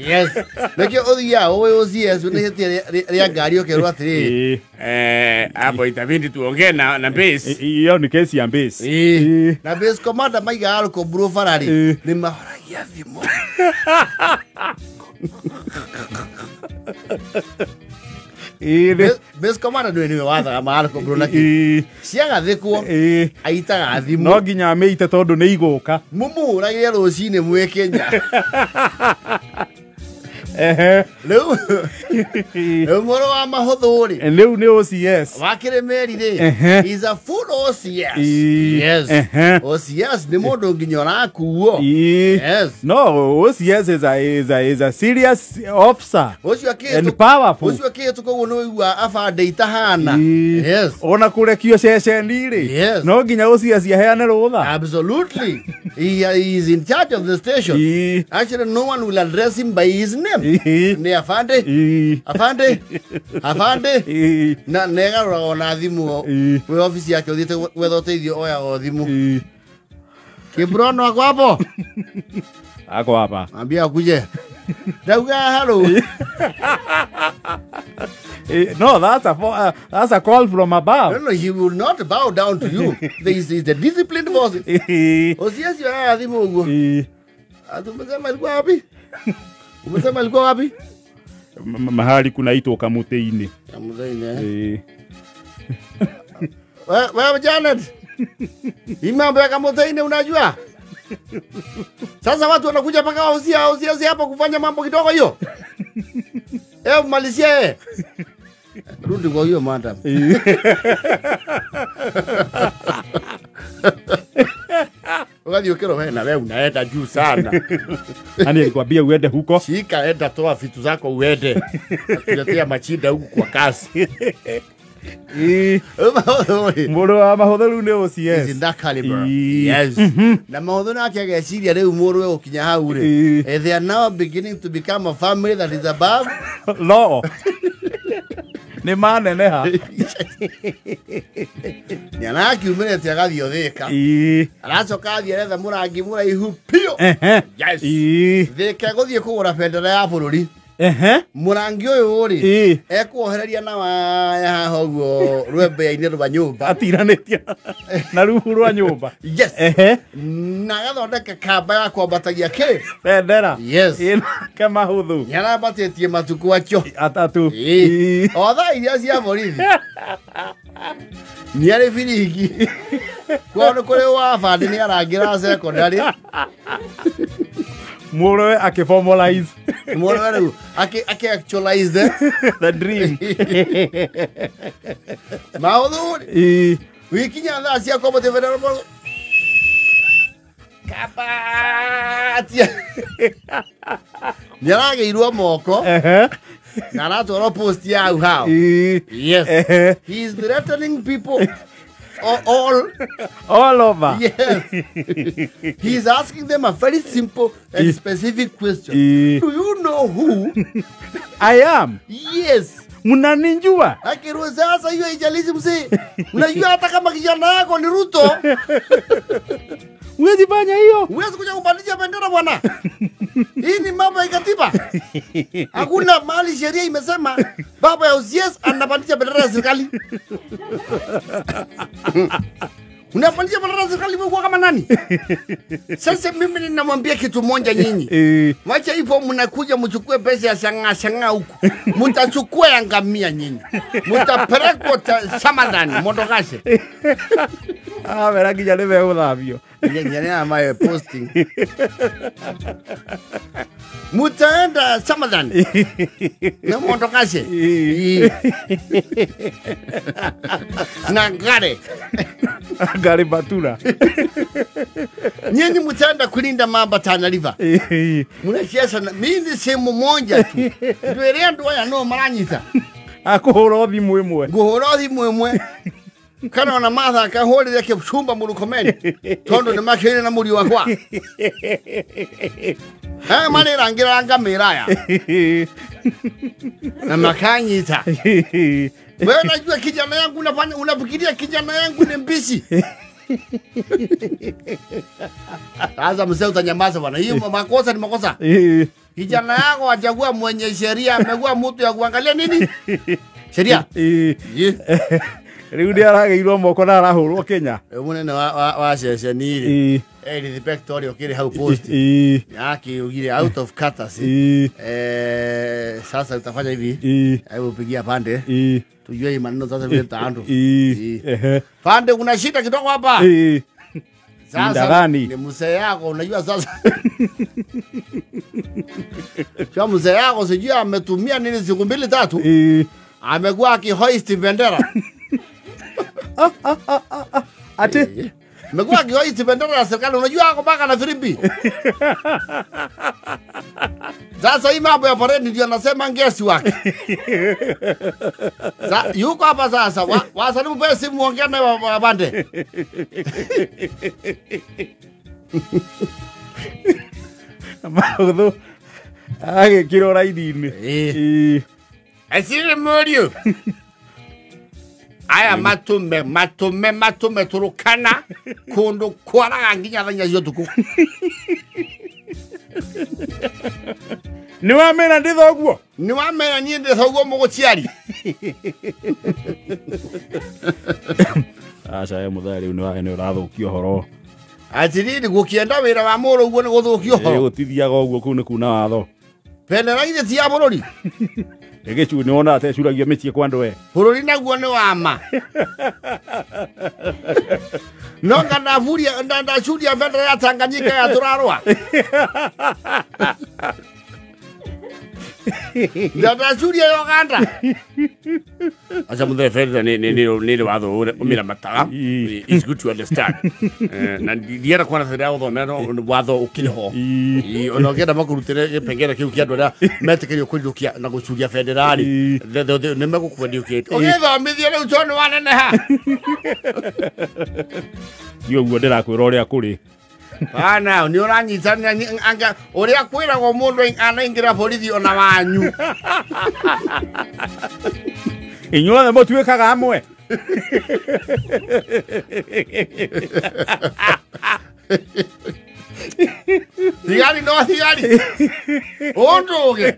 [SPEAKER 1] Yes. Lekio othia OCS ni hiti ria ngari okerwa atiri. Hapo itabidi tuongee na base.
[SPEAKER 3] Hiyo ni kesi ya base.
[SPEAKER 1] Na base commander maiga aluko bro Ferrari ni mahoragia thimo. Base commander ndio niwe wathaga maarko bro naki ciaga thikwo aitaga thimu
[SPEAKER 3] no nginya ameite tondu ni iguka
[SPEAKER 1] mumuragia rucine mwe Kenya Leo moro wa mahothuri
[SPEAKER 3] leo ni OCS
[SPEAKER 1] wakire meri ri is a full OCS. Yes. OCS ni mundu nginyora kuo. Yes.
[SPEAKER 3] No, OCS is a serious officer and powerful.
[SPEAKER 1] Ucio kitu koguo no wa afande itahana. Yes.
[SPEAKER 3] Ona kurekio ceceni ri.
[SPEAKER 1] Yes.
[SPEAKER 3] No nginya OCS yaheane rutha.
[SPEAKER 1] Absolutely. He is in charge of the station. Actually no one will address him by his name. Ni afande. Afande. Na nega rona thimu we office yake uthite wetho uteithio oya o thimu. Kibrono ako hapo?
[SPEAKER 3] Ako hapa.
[SPEAKER 1] Ambia akuje. Dauga hello.
[SPEAKER 3] No, that's a call from above.
[SPEAKER 1] No, he will not bow down to you. This is the disciplined boss. Osiasi ya thimu ugo. Atumesema alikuwa wapi? Umesema alikuwa wapi?
[SPEAKER 3] Mahali kunaitwa Kamuteini.
[SPEAKER 1] Kamuteini. Wewe Janet. Mambo ya Kamuteini unajua? Sasa watu wanakuja paka OCS hapa kufanya mambo kidogo hiyo. Malizie. Rudi kwa hiyo madam. Wakati ukero wewe na wewe unaenda juu sana.
[SPEAKER 3] Ani nilikwambia uende huko.
[SPEAKER 1] Shika enda toa vitu zako uende. Tuletea machinda huko kwa kasi.
[SPEAKER 3] Moro wa mahothuru ni OCS.
[SPEAKER 1] Is in that caliber. Yes. Na mahothuru akega ciria riu moro we ukinya hau ri. They are now beginning to become a family that is above
[SPEAKER 3] law. Ni maneneha.
[SPEAKER 1] Nyana kiumire tia gathio thika. Aracoka athie retha murangi muraihu pio. Yes. Thika guthie kugura bendera ya bururi. Murangi uyu ri ekuohereria na waya haha uguo rwembe-ini rwa nyumba
[SPEAKER 3] atiranetia na ruhu rwa nyumba.
[SPEAKER 1] Yes. Na gathondeka kamba ya kwambatagia ki
[SPEAKER 3] bendera.
[SPEAKER 1] Yes.
[SPEAKER 3] Kama huthu
[SPEAKER 1] nĩarambatĩtie matuku acio
[SPEAKER 3] atatu
[SPEAKER 1] o thaa iria cia borithi nĩarĩ biringi Kwa kule wa fadi ni arangira secondary.
[SPEAKER 3] Morowe akiformalize.
[SPEAKER 1] Morowe actualize
[SPEAKER 3] the dream.
[SPEAKER 1] Maudhu. Wiki nyanda sia kwa bote venerable. Kapatia. Nyarage irua moko. Narato post ya how. Yes. He is threatening people.
[SPEAKER 3] All over.
[SPEAKER 1] Yes. He is asking them a very simple and specific question. Do you know who
[SPEAKER 3] I am?
[SPEAKER 1] Yes.
[SPEAKER 3] Mnaninjua?
[SPEAKER 1] Akiruhusu sasa hiyo ijalizi mzee. Unajua hata kama kijana yako ni Ruto.
[SPEAKER 3] Huwezi fanya hiyo.
[SPEAKER 1] Huwezi kuja kubadilisha bendera bwana. Hii ni mambo ya katiba. Hakuna mahali sheria imesema baba ya OCS anabadilisha bendera ya serikali. Unabadilisha bendera ya serikali wewe kama nani? Sasa mimi ninamwambia kitu moja nyinyi. Wacha hivyo mnakuja mchukue pesa ya shanga huko. Mtachukua ya ngamia nyinyi. Mtapelekwa Samadani, Mondokashe.
[SPEAKER 3] Vera kijana wewe unavyo.
[SPEAKER 1] Nyanya ama posting. Mutaenda Samadani. Na Mondokashe. Na Gare
[SPEAKER 3] Batura.
[SPEAKER 1] Nyinyi mtaenda kulinda mamba Tana River. Mnacheza mimi sehemu moja tu. Ndio ndio ya no maranyita.
[SPEAKER 3] Akuhorothi mwemwe.
[SPEAKER 1] Guhorothi mwemwe. Kana ona matha ka holi yake chumba mu rukomeni. Tondo ne makene na muri wakwa. Mane rangira ngamira ya. Na makanyita. Wewe unajua kijana yangu unafikiria kijana yangu ni mbishi. Sasa mzee utanyamaza bwana. Hiyo makosa ni makosa. Kijana yako achagua mwenye sheria, amekuwa mtu ya kuangalia nini? Sheria.
[SPEAKER 3] Riu ndia arageirwo moko na arahurwo Kenya.
[SPEAKER 1] Munene wa ceceni ri the pectoral kiri hau post. Yaki ugire out of courtesy. Sasa utafanya hivi. Hebu pigia pande. Tujue maneno sasa vile taando. Pande kuna shida kidogo hapa. Sasa ni mzee yako unajua sasa. Kwa mzee yako sijui ametumia nini siku 2-3. Amekuwa akihoist bendera.
[SPEAKER 3] Ate
[SPEAKER 1] amekuwa akihoist bendera ya serikali unajua ako mpaka na firimbi. Sasa hii mambo ya parade ndio anasema ngesi wake. Yuko hapa sasa wasalimu pesa muongea na bande.
[SPEAKER 3] Maudhu agekirwo raini-inĩ.
[SPEAKER 1] Asire morio. Aya matume turukana kundu kwaraga nginya thanya yotuku.
[SPEAKER 3] Ni wamera ndi thoguo?
[SPEAKER 1] Ni wamera ni ndi thoguo muguciari.
[SPEAKER 3] Acha muthari ni wahene urathukio horo.
[SPEAKER 1] Atiri gukienda wira wa muro uguo ni guthukio horo.
[SPEAKER 3] Gutithiaga uguo kuu ni kuna watho.
[SPEAKER 1] Peneraire ti ya bururi.
[SPEAKER 3] Egechu ni ona ate curagia micie kwa ndwe.
[SPEAKER 1] Bururi naguo ni wama. Nonga na furia ndanda churia bendera ya Tanganyika ya turarwa. Ndanda churia ya Uganda. Asa muthe Fred ni watho umira mataga. It's good to understand. Na ndiera kwa thera uthomera watho ukiriho. Onogenda makurutire pengera kiu kia ndora metekerio kurirukia na gucuria federali. Ne megukwendiukite. Ogethomithia riu toni waneneha.
[SPEAKER 3] Yo guo ndirakwira uria kuri.
[SPEAKER 1] Ana ni uranyitana anga uria kwiragwo mundu anaingira borithi ona wanyu.
[SPEAKER 3] Inyuothe mutuikaga hamwe.
[SPEAKER 1] Thigari no thigari. Ondoge.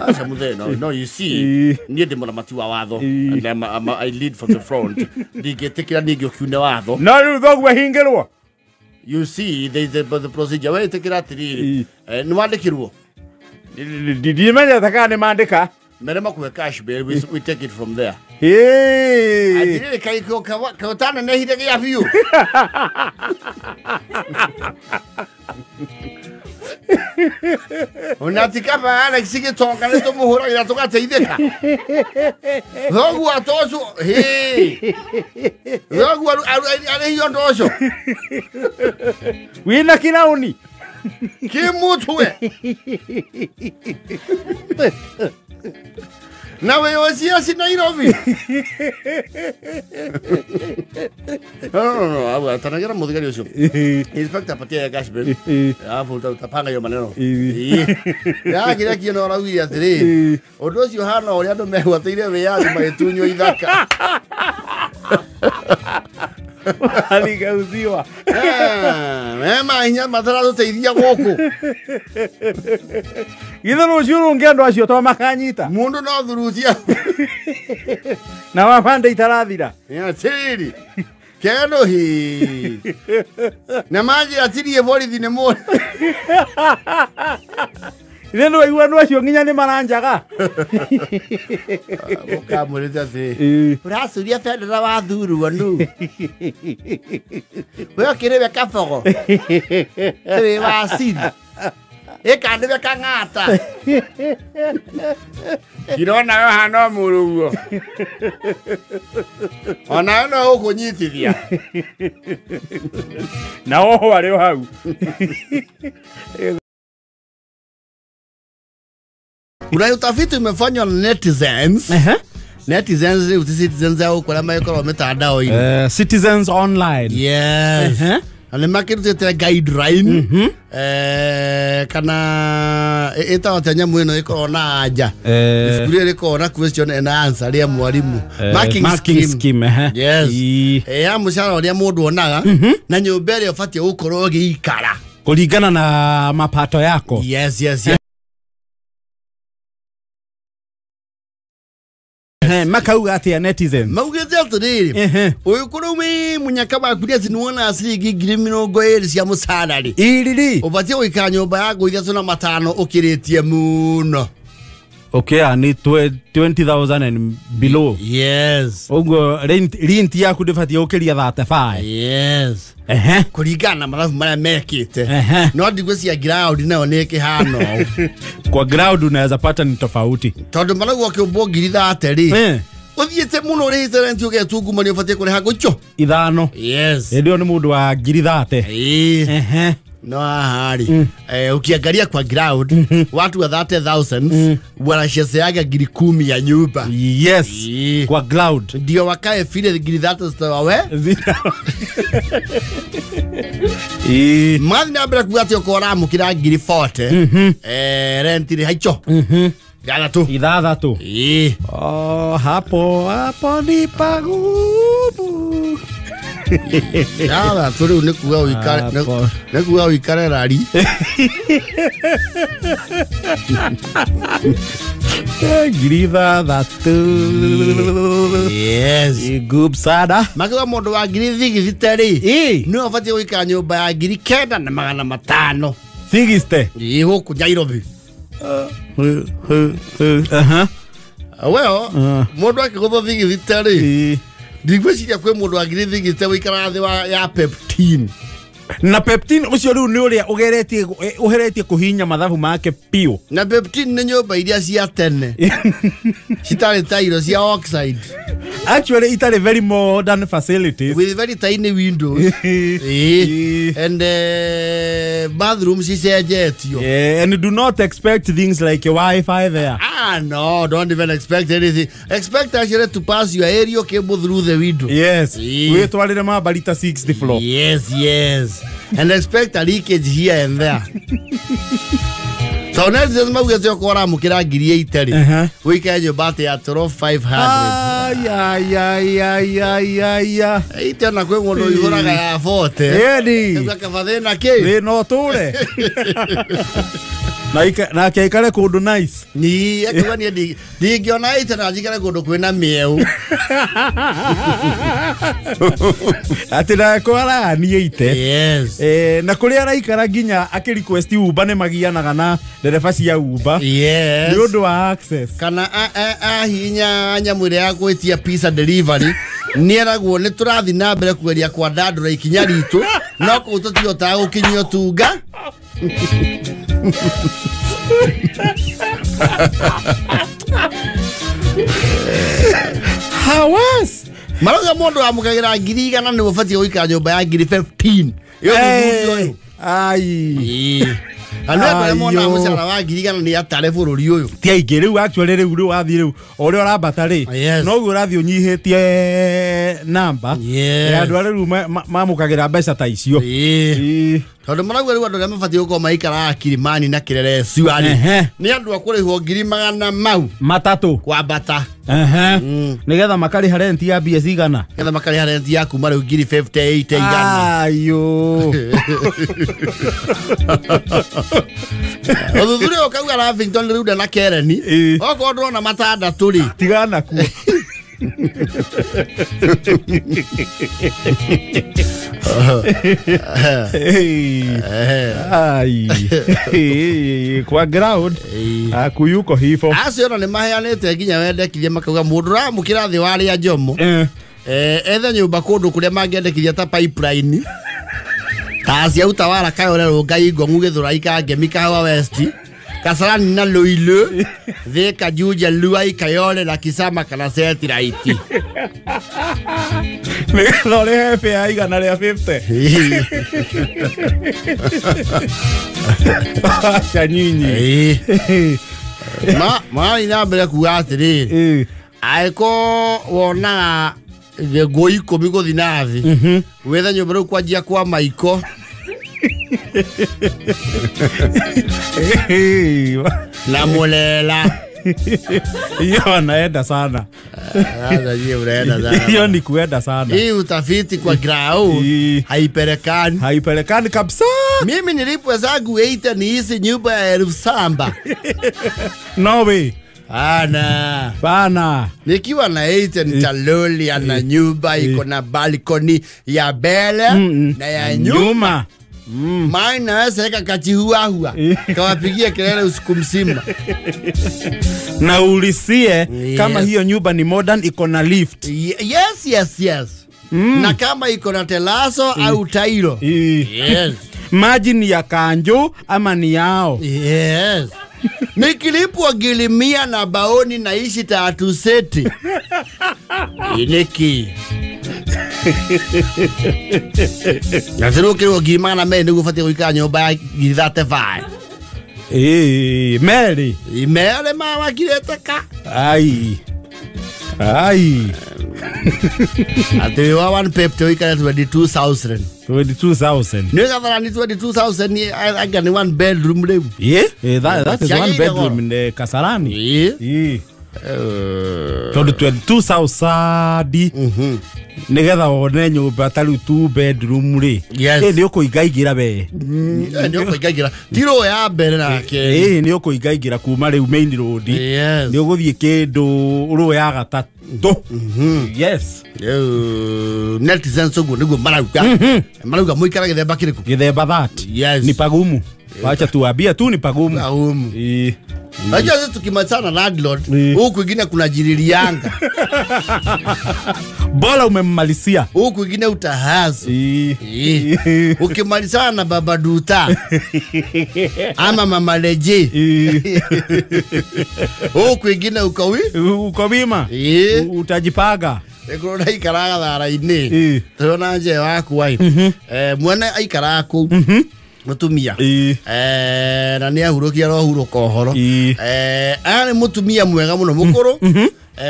[SPEAKER 1] Asa muthe no you see nie ndi muramati wa watho and I lead from the front. Ndigetikira ningio kiune watho.
[SPEAKER 3] No riu thoguo hingirwo.
[SPEAKER 1] You see the procedure we tikira atiriri. Ni wandikirwo.
[SPEAKER 3] Ndimenya thaka ni mandika.
[SPEAKER 1] Merema kuwe cash bail we take it from there. Atire kai ko kautana ne hide ya biu. Unatika pa Alex que toca ne to muhura ira toka teideka. Rogu atoso. Rogu ale yondoso.
[SPEAKER 3] Wina kinauni.
[SPEAKER 1] Kimutu we. Na wewe si Nairobi. No, agora tanagera mudigari ucio. Inspector patia ya Gashbel. Volta tapanga yo maneno. Ya kira kino ra wi atiri. Ondo ucio hana uri andu mehwateire wiyathi magĩtunywo ithaka.
[SPEAKER 3] Aliga uziwa.
[SPEAKER 1] Mema hinya matara tuteithia guku.
[SPEAKER 3] Itho ucio ungiandu acio to makanyita.
[SPEAKER 1] Mundu no thurucia.
[SPEAKER 3] Na mabande itarathira.
[SPEAKER 1] Ya tiri. Keno hi. Na maji atiri borithi ne mo.
[SPEAKER 3] Ithe no igua no acio nginya ni maranjaga.
[SPEAKER 1] Ukamurita thi. Urasuria federa wa thuru anu. Wewe kirebe kafogo. Tiri wa siri. Eka ndebe kangata. Kirona yo hano murugo. Ona no ukunyitithia.
[SPEAKER 3] Na oho ari hau.
[SPEAKER 1] Kuna utafiti umefanywa na netizens. Netizens ni citizens au kwa maikoro mitandao ile.
[SPEAKER 3] Citizens online.
[SPEAKER 1] Yes. Ale makiru te guideline. Kana eta watanya mwino iko na aja. Ifukuria liko na question and answer ya mwalimu.
[SPEAKER 3] Marking scheme.
[SPEAKER 1] Yes. Ya mushara wa mundu onaga na nyumbere ufatie ukoro giikara.
[SPEAKER 3] Kulingana na mapato yako.
[SPEAKER 1] Yes.
[SPEAKER 3] Makauga atia netizens.
[SPEAKER 1] Maugete atiri. Uyukuru mi munyaka bakuria sinuona asigi griminogo eri cia musalari.
[SPEAKER 3] Iriri.
[SPEAKER 1] Ubatie uika nyumba yako ithatu na matano ukiritie muno.
[SPEAKER 3] Okay, I need 20,000 and below.
[SPEAKER 1] Yes.
[SPEAKER 3] Ogo rent yaku ndibati ukiria 35.
[SPEAKER 1] Yes. Kurigana mathabu maria mekite. No ndigwe cia ground nayo ni kihano.
[SPEAKER 3] Kwa ground unaweza pata ni tofauti.
[SPEAKER 1] Tondu mathabu akiumbo ngiri 30 uthiete muno rite rent ugetungu ni ubatie kuriha gucho.
[SPEAKER 3] Ithano.
[SPEAKER 1] Yes.
[SPEAKER 3] Ndio ni mundu wa ngiri 30.
[SPEAKER 1] No ahari. Ukiangalia kwa ground watu wa 30,000 wanasheseaga ngiri 10 ya nyumba.
[SPEAKER 3] Yes. Kwa ground.
[SPEAKER 1] Ndio wakae file ngiri 30 stawawe. Mwathi na mbere kuga ati ukora mukira ngiri 40. Rent ni haicho. Ithathatu.
[SPEAKER 3] Hapo ni pagumu.
[SPEAKER 1] Yala turi ne kuga uikare rari.
[SPEAKER 3] Ngiri ithathatu.
[SPEAKER 1] Yes.
[SPEAKER 3] Good sada.
[SPEAKER 1] Makiwa mundu wa ngiri thigithitari. No ubatie uika nyumba ya ngiri 9,500.
[SPEAKER 3] 60.
[SPEAKER 1] Huku Nairobi. Well, mundu akigotho thigithitari. Ndigweciria kwe mundu wa ngiri thigithitari uikara thi wa ya peptine.
[SPEAKER 3] Na peptine ucio riu ni uria uheretie kuhinya mathabu make pio.
[SPEAKER 1] Na peptine ni nyumba iria cia tene. Citari tairo cia oxide.
[SPEAKER 3] Actually, it are very modern facilities
[SPEAKER 1] with very tiny windows. And bathrooms is jetio.
[SPEAKER 3] And do not expect things like a Wi-Fi there.
[SPEAKER 1] No, don't even expect anything. Expect actually to pass your aerial cable through the window.
[SPEAKER 3] Yes. We to already ma balita 60th floor.
[SPEAKER 1] Yes. And expect a leakage here and there. So next is mauge tyo kora mukira ngiri 80. Wika je bate ya 500. Ya. Ite na kwe ngono ihuraga ya 40.
[SPEAKER 3] Edi.
[SPEAKER 1] Ngaka fathena ke.
[SPEAKER 3] We no tule. Na kaikare kundu nice.
[SPEAKER 1] Ni akiwa ni ngiona ita na jikare kundu kwina mieu.
[SPEAKER 3] Atira kwara ni ite.
[SPEAKER 1] Yes.
[SPEAKER 3] Na kuria araikara nginya akiriquest Uber ne magianaga na ndereba cia Uber.
[SPEAKER 1] Yes.
[SPEAKER 3] Ni undu wa access.
[SPEAKER 1] Kana hinya nyamwire ya gwitia pizza delivery. Nieragwo ni turathi na mbere kugeria kwa ndandura ikinya ritu no ku tutiyota gukinyio tunga.
[SPEAKER 3] Hawas
[SPEAKER 1] maroga mundu amukagira 100 ni mufatie guika nyumba ya 15. Yo ni ai ana mona musara wa 100 ni atare bururi uyu
[SPEAKER 3] ti aingĩ rĩu actually rĩu wathi rĩu ũrĩa ũrambata rĩ no guo ũrathi ũnyihitie namba ya andũ rĩu mamũkagĩra mbeca ta icio
[SPEAKER 1] tondu marauga rĩu andũ arĩa mabatie gũkorwo maikara Kilimani na Kirere Siwani nĩ andũ akũrĩhwo 200 mau
[SPEAKER 3] matatũ
[SPEAKER 1] kwambata
[SPEAKER 3] nigetha makarĩha rent ya mbia cigana
[SPEAKER 1] nigetha makarĩha rent ya kuma rĩu 58 igana
[SPEAKER 3] ayo
[SPEAKER 1] Othuthuria ukauga Lavington rĩu ndana Kereni okorwo ndona matandatũ rĩ
[SPEAKER 3] tigana kuo kwa ground akuyuko hifo
[SPEAKER 1] acio ni maheanite nginya wendekithia makauga mundu ramukira thi wari Njomo ethe nyumba kundu kuria mangiendekithia ta pipeline tacia utawala kayore ngai ngongu githura ikange Kahawa West Kasarani na Loilo Thika Juja Luai Kayole na Kisama kana Satellite
[SPEAKER 3] Lore hefe aigana ria 50 Shanyinyi
[SPEAKER 1] ma ina mbere kuga atiri aiko wona ngoi komi guthi nathi wetha nyumba ru kwanjia kwa maiko na mulela
[SPEAKER 3] hiyo naenda sana hiyo ni kuenda sana
[SPEAKER 1] hii utafiti kwa grau haipelekani
[SPEAKER 3] kabisa
[SPEAKER 1] mimi nilipo zangu 8 ni hizi nyumba ya 1000
[SPEAKER 3] no way
[SPEAKER 1] Bana nikiwa na 8 nitaloli ana nyumba iko na balcony ya mbele na ya nyuma maana seka kachihua kawapigia kelele usiku mzima
[SPEAKER 3] na ulisie kama hiyo nyumba ni modern iko na lift
[SPEAKER 1] yes na kama iko na telaso au tairo yes
[SPEAKER 3] maji ni ya kanjo ama ni yao
[SPEAKER 1] yes nikilipwa gilimia na baoni naishi tatu seti ineki Nasiro kiro gimana me ndugu fatia kuika nyumba ya 35
[SPEAKER 3] Mary
[SPEAKER 1] mama kiretaka
[SPEAKER 3] ai
[SPEAKER 1] ati wa one pep to ika 22,000 Nega thara ni 22,000 ni aga ni one bedroom leo
[SPEAKER 3] that is one bedroom in Kasarani so the 22,000 nigetha wone nyumba ta riu 2 bedroom ri ni ukuingaingira we
[SPEAKER 1] ni ukuingaingira tiro ya mbere nake
[SPEAKER 3] ni ukuingaingira kuma riu main road ni uguthie kindu ru ya gatatu yes
[SPEAKER 1] netizens ugu niguo marauga muikara githemba kiriku
[SPEAKER 3] githemba that ni pagumu wacha tuambia tu ni pagumu
[SPEAKER 1] Acha sisi tukimachana landlord huku kwingine kuna jirilianga
[SPEAKER 3] bora umemmalisia
[SPEAKER 1] huku kwingine utahazo ukimalizana na baba duta ama mama leje huku kwingine
[SPEAKER 3] ukawima utajipaga
[SPEAKER 1] ekora ikaraga thara-ini tona nje waku wai mwana aikara ku mutumia na ni ahurukia rohuruka ohoro ari mutumia mwega muno mukuru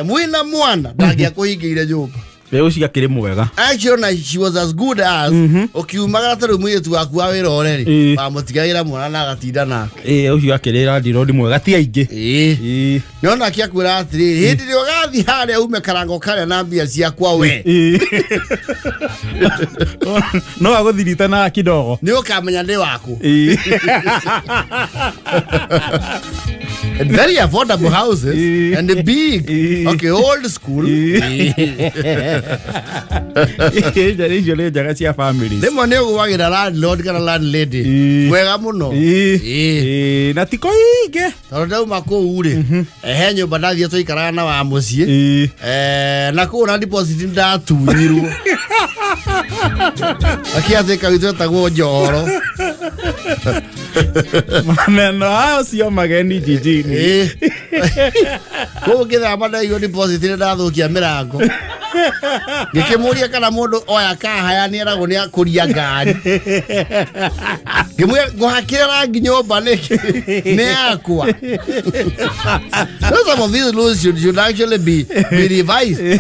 [SPEAKER 1] mwina mwana ndagia kuhingiire nyumba
[SPEAKER 3] Leo cigakĩrĩ mwega.
[SPEAKER 1] Actually she was as good as ukiumagara ta mũirĩtu waku wa wĩra oreri wa mũtigaĩra mwana na agatinda nake.
[SPEAKER 3] Ũcio akĩrĩ landlord mwega ti aingĩ.
[SPEAKER 1] Nona kĩakwĩra atĩrĩrĩ hĩndĩ ĩrĩa ũgathiĩ harĩa ume karango karĩa na mbia ciakwa we.
[SPEAKER 3] No agũthiritana kidogo.
[SPEAKER 1] Nĩ ũkamenya nĩ waku. And very affordable houses and big. Okay, old school.
[SPEAKER 3] Icio nĩ njega cia families.
[SPEAKER 1] Rĩmwe nĩ ũgũwagĩra landlord kana landlady wega mũno.
[SPEAKER 3] Na tiko ingĩ.
[SPEAKER 1] Tondũ ndauma kũu rĩ he nyũmba ndathiĩ tũikaraga na wa mũciĩ na kũu na deposit ndatunyirwo. Akĩathĩka witũ etagwo Njoro.
[SPEAKER 3] Maneno hayo sio mageni jijini.
[SPEAKER 1] Kũu ngĩthama ndaigua deposit ndathũkia mĩrango. Ngĩkĩmũria kana mũndũ oya kahaya nĩ eragwo nĩ akũria ngari. Ngĩmwĩra ngũhakĩra rangi nyũmba nĩ yakwa. Some of these laws should actually be revised.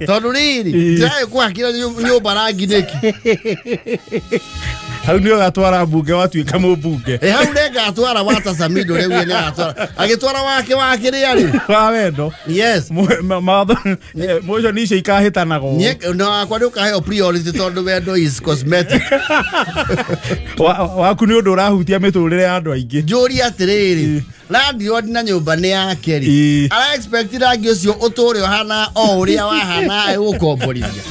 [SPEAKER 1] Tondũ rĩrĩ ndĩraĩ kũhakĩra nyũmba rangi nĩki.
[SPEAKER 3] Hau nĩ ũgatwara mbunge watuĩka mũmbunge.
[SPEAKER 1] Hau nĩ ngatwara Walter Samido rĩu nĩ agatwara. Agĩtwara wake kĩrĩa rĩ.
[SPEAKER 3] Wa wendo.
[SPEAKER 1] Yes.
[SPEAKER 3] Motion icio ikahĩtanagwo.
[SPEAKER 1] No akwa nĩ ũkaheo priority tondũ wendo is cosmetic.
[SPEAKER 3] Waku nĩ ũndũ ũrahutia mĩtũrĩre ya andũ aingĩ.
[SPEAKER 1] Njũria atĩrĩrĩ landlord na nyũmba nĩ yake rĩ. Ara expect rangi ũcio ũtũũre ũhana o ũrĩa wahana gũkomborithia.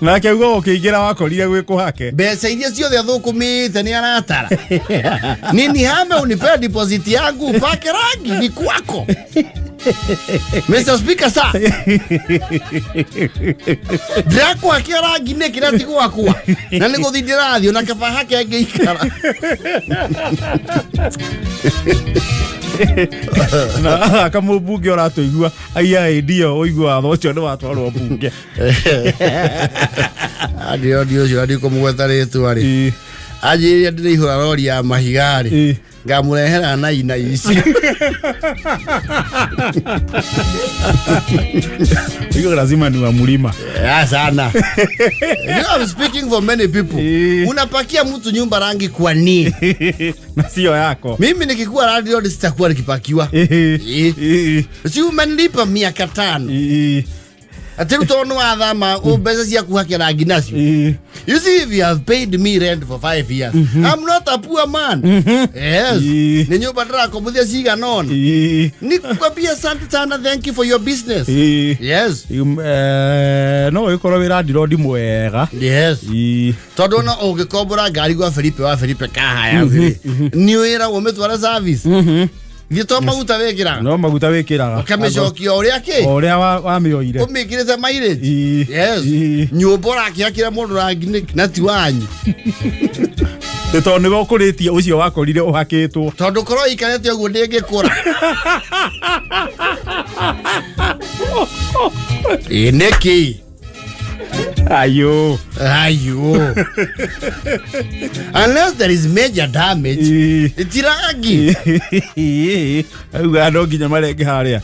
[SPEAKER 3] Nake ugo ũkĩingĩra wakorire gwĩkũhake.
[SPEAKER 1] Mbeca iria ciothe athũkũmĩte nĩ aratara. Nini hame unipe deposit yangu pake rangi ni kwako. Mr. Speaker sir. Drako akia rangi nĩ kĩrĩa ti gwakwa. Na nĩ gũthiĩ ndĩrathiĩ na kaba hake angĩikara.
[SPEAKER 3] Na kamũmbunge ũratũigua aiya ndio ũigua watho ũcio nĩ watwarwo mbunge.
[SPEAKER 1] Ndio ũcio ndikũmũgweta rĩtwa rĩ. Anjĩrĩria ndĩrĩihũra rori ya mahiga rĩ. Ngamũrehera na ina ici.
[SPEAKER 3] Hiyo lazima ni wa mlima.
[SPEAKER 1] Sana. I'm speaking for many people. Unapakia mtu nyumba rangi kwa nini?
[SPEAKER 3] Na sio yako.
[SPEAKER 1] Mimi nikikuwa landlord sitakuwa nikipakiwa. Si umenilipa 500. Ati utono athama ubeza cia kuhakia rangi nacio. You see, if you have paid me rent for 5 years, I'm not a poor man. Yes. Ni nyumba ndĩrakomithia cigana ona. Nikwambia asante sana, thank you for your business. Yes.
[SPEAKER 3] No ĩkorwo wĩ landlord mwega.
[SPEAKER 1] Yes. Tondũ ona ũngĩkombora ngari gwa Felipe wa Felipe kahaya vile. Ni wĩra ũmĩtwara service. Gĩtwa maguta wĩkĩraga.
[SPEAKER 3] No maguta wĩkĩraga.
[SPEAKER 1] Ũkamĩcokia ũrĩa kĩ?
[SPEAKER 3] Ũrĩa wamĩoire.
[SPEAKER 1] Ũmĩkĩrĩte mileage. Yes. Nyũmba ũrakĩakĩra mũndũ rangi na ti wanyu.
[SPEAKER 3] Tondũ nĩwe ũkũrĩtie ũcio wakorire ũhakĩtwo.
[SPEAKER 1] Tondũ korwo ikarĩte ũguo ndĩngĩkũra. Nĩkĩ?
[SPEAKER 3] Ayo.
[SPEAKER 1] Unless there is major damage, itirangi.
[SPEAKER 3] Uga no nginya marenge harĩa.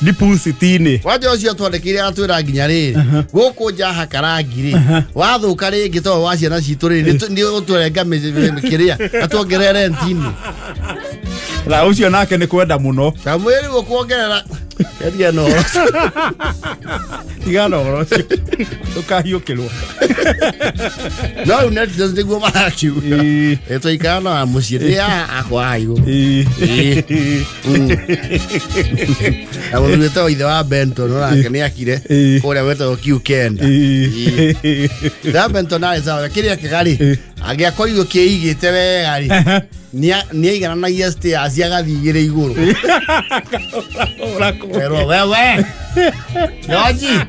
[SPEAKER 3] Deposit-inĩ.
[SPEAKER 1] Waje ũcio twandĩkire atwĩra nginya rĩrĩ. Gũkũ nja haka rangi rĩ. Wathũka rĩngĩ tondũ wa ciana citũ rĩrĩ nĩ ũtũrenga kĩrĩa. Atuongerere rent-inĩ.
[SPEAKER 3] Na ũcio nake nĩ kwenda mũno.
[SPEAKER 1] Kamwĩri gũkuongerera. Eria no.
[SPEAKER 3] Tiga no ũcio. Ũkahiũkĩrwo.
[SPEAKER 1] No netizen nĩguo marakiuga. Tũikara na mũciĩ rĩa akwa higo. Na mũthũrĩte ithe wa Benton nake nĩ akire kũrĩa wetagwo Q-Kenda. Da Benton arĩ sawa kĩrĩa kĩgarĩ. Angĩakorirwo kĩigĩte wega rĩ. Nĩ aigananagia stairs agathiĩ igĩrĩ igũrũ. Pero wewe. Yoji.